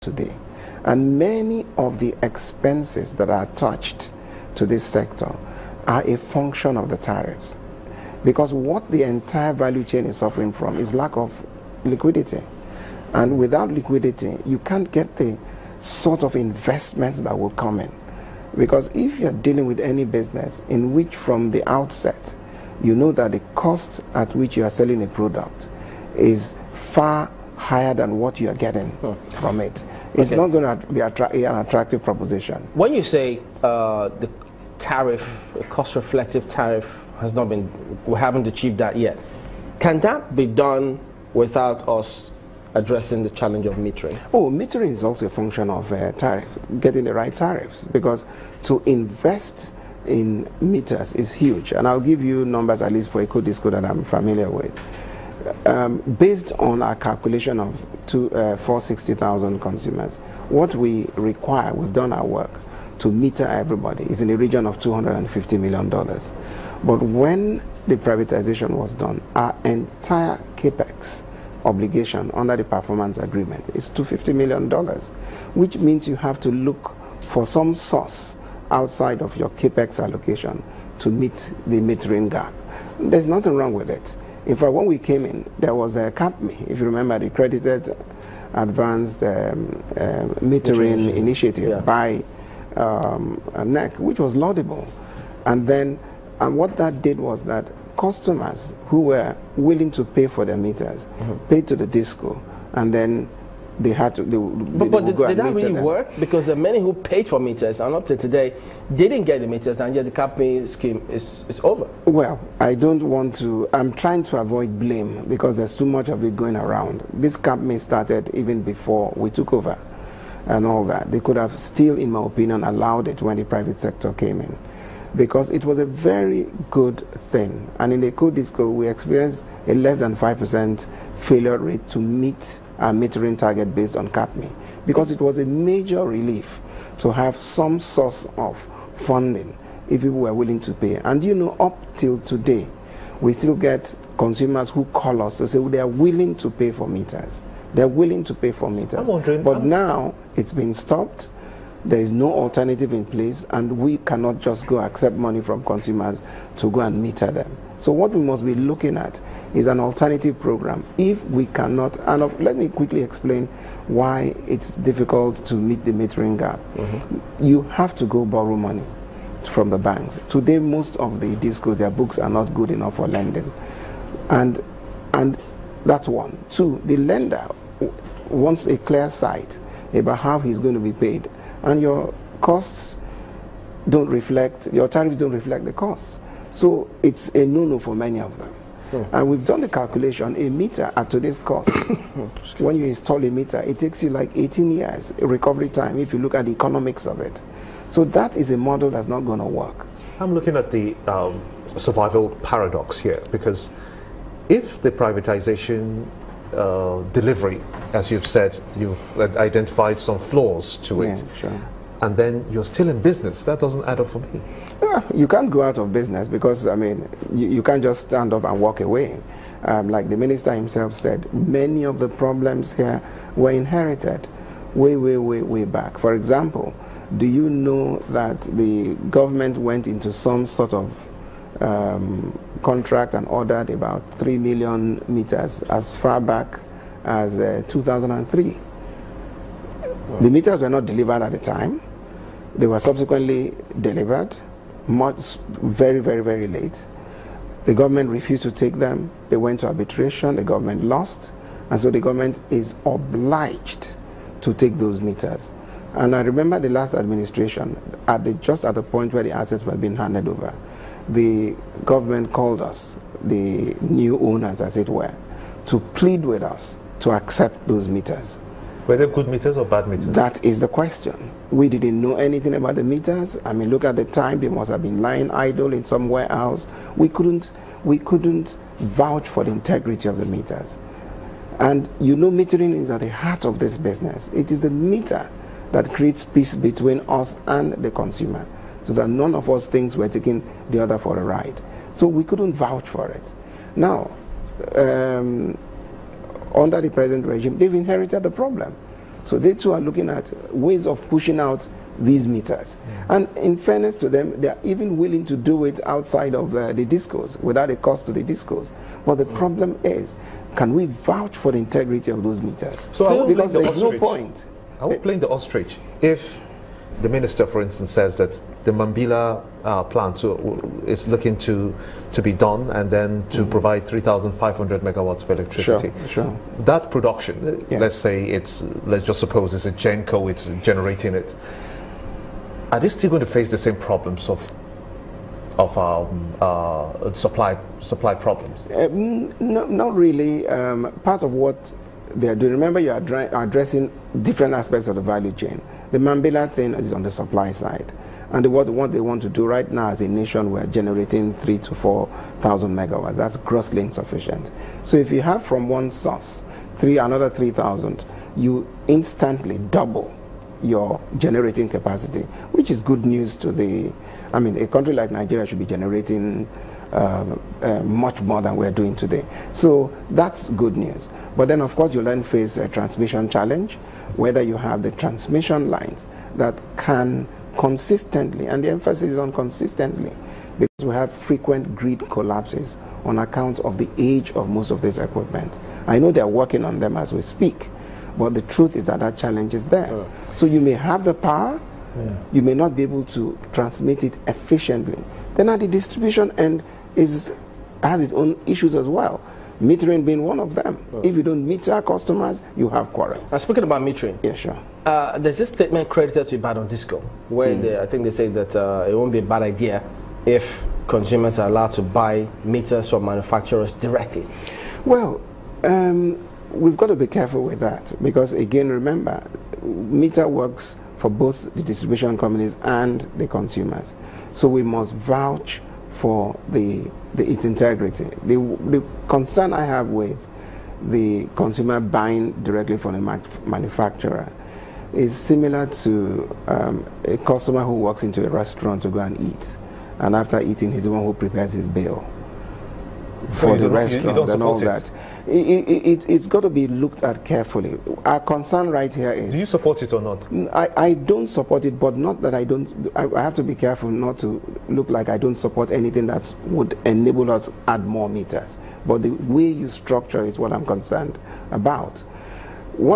today. And many of the expenses that are attached to this sector are a function of the tariffs. Because what the entire value chain is suffering from is lack of liquidity. And without liquidity, you can't get the sort of investments that will come in. Because if you're dealing with any business in which from the outset, you know that the cost at which you are selling a product is far higher than what you are getting from it, it's not going to be an attractive proposition. When you say the tariff, the cost-reflective tariff has not been, we haven't achieved that yet, can that be done without us addressing the challenge of metering? Oh, metering is also a function of tariff, getting the right tariffs, because to invest in meters is huge. And I'll give you numbers, at least for a code that I'm familiar with. Based on our calculation of 460,000 consumers, what we require, we've done our work to meter everybody, is in the region of $250 million. But when the privatization was done, our entire capex obligation under the performance agreement is $250 million, which means you have to look for some source outside of your capex allocation to meet the metering gap. There's nothing wrong with it. In fact, when we came in, there was a CAPME, if you remember, the Credited Advanced Metering Initiative by NEC, which was laudable. And what that did was that customers who were willing to pay for their meters paid to the disco, and then they had to. But did that really work? Because there are many who paid for meters, and up to today didn't get the meters, and yet the CAPME scheme is over. Well, I don't want to. I'm trying to avoid blame because there's too much of it going around. This CAPME started even before we took over, and all that. They could have still, in my opinion, allowed it when the private sector came in, because it was a very good thing. And in the Codisco, we experienced a less than 5% failure rate to meet our metering target based on CAPME, because it was a major relief to have some source of funding if people were willing to pay. And you know, up till today, we still get consumers who call us to say they are willing to pay for meters. They're willing to pay for meters. But now it's been stopped. There is no alternative in place, and we cannot just go accept money from consumers to go and meter them. So what we must be looking at is an alternative program. If we cannot, and let me quickly explain why it's difficult to meet the metering gap. You have to go borrow money from the banks. Today, most of the discos, their books are not good enough for lending. And that's one. Two, the lender wants a clear sight about how he's going to be paid. And your costs don't reflect, your tariffs don't reflect the costs. So it's a no-no for many of them. And we've done the calculation, a meter at today's cost, when you install a meter, it takes you like 18 years, recovery time, if you look at the economics of it. So that is a model that's not going to work. I'm looking at the survival paradox here, because if the privatization delivery, as you've said, you've identified some flaws to it, and then you're still in business, that doesn't add up for me. Yeah, you can't go out of business because, I mean, you can't just stand up and walk away. Like the minister himself said, many of the problems here were inherited way back. For example, do you know that the government went into some sort of contract and ordered about 3 million meters as far back as 2003? The meters were not delivered at the time. They were subsequently delivered, very late. The government refused to take them. They went to arbitration. The government lost. And so the government is obliged to take those meters. And I remember the last administration, just at the point where the assets were being handed over, the government called us, the new owners as it were, to plead with us to accept those meters. Were they good meters or bad meters? That is the question. We didn't know anything about the meters. I mean, look at the time. They must have been lying idle in some warehouse. We couldn't vouch for the integrity of the meters. And you know, metering is at the heart of this business. It is the meter that creates peace between us and the consumer, so that none of us thinks we're taking the other for a ride. So we couldn't vouch for it. Now, under the present regime, they've inherited the problem. So they too are looking at ways of pushing out these meters. And in fairness to them, they are even willing to do it outside of the discos, without a cost to the discos. But the problem is, can we vouch for the integrity of those meters? So because there's no point. I will play the ostrich. If the minister, for instance, says that the Mambila plant is looking to be done and then to provide 3,500 megawatts of electricity. Sure. That production, let's just suppose it's a Genco, it's generating it. Are they still going to face the same problems of supply problems? No, not really. Part of what they are doing, remember, you are addressing different aspects of the value chain. The Mambila thing is on the supply side. And what they want to do right now as a nation, we're generating 3,000 to 4,000 megawatts. That's grossly insufficient. So if you have from one source another 3,000, you instantly double your generating capacity, which is good news to a country like Nigeria should be generating much more than we're doing today. So that's good news. But then, of course, you'll then face a transmission challenge, whether you have the transmission lines that can consistently, and the emphasis is on consistently, because we have frequent grid collapses on account of the age of most of this equipment. I know they're working on them as we speak, but the truth is that challenge is there. So you may have the power, you may not be able to transmit it efficiently. Then at the distribution end has its own issues as well. Metering being one of them. If you don't meter customers, you have quarrels. Speaking about metering. Yeah, sure. There's this statement credited to Ibadan Disco, where I think they say that it won't be a bad idea if consumers are allowed to buy meters from manufacturers directly. Well, we've got to be careful with that, because again, remember, meter works for both the distribution companies and the consumers. So we must vouch for its integrity. The concern I have with the consumer buying directly from the manufacturer is similar to a customer who walks into a restaurant to go and eat, and after eating, he's the one who prepares his bill for the restaurant and all that. It's got to be looked at carefully. Our concern right here is... Do you support it or not? I don't support it, but not that I don't... I have to be careful not to look like I don't support anything that would enable us to add more meters. But the way you structure is what I'm concerned about. What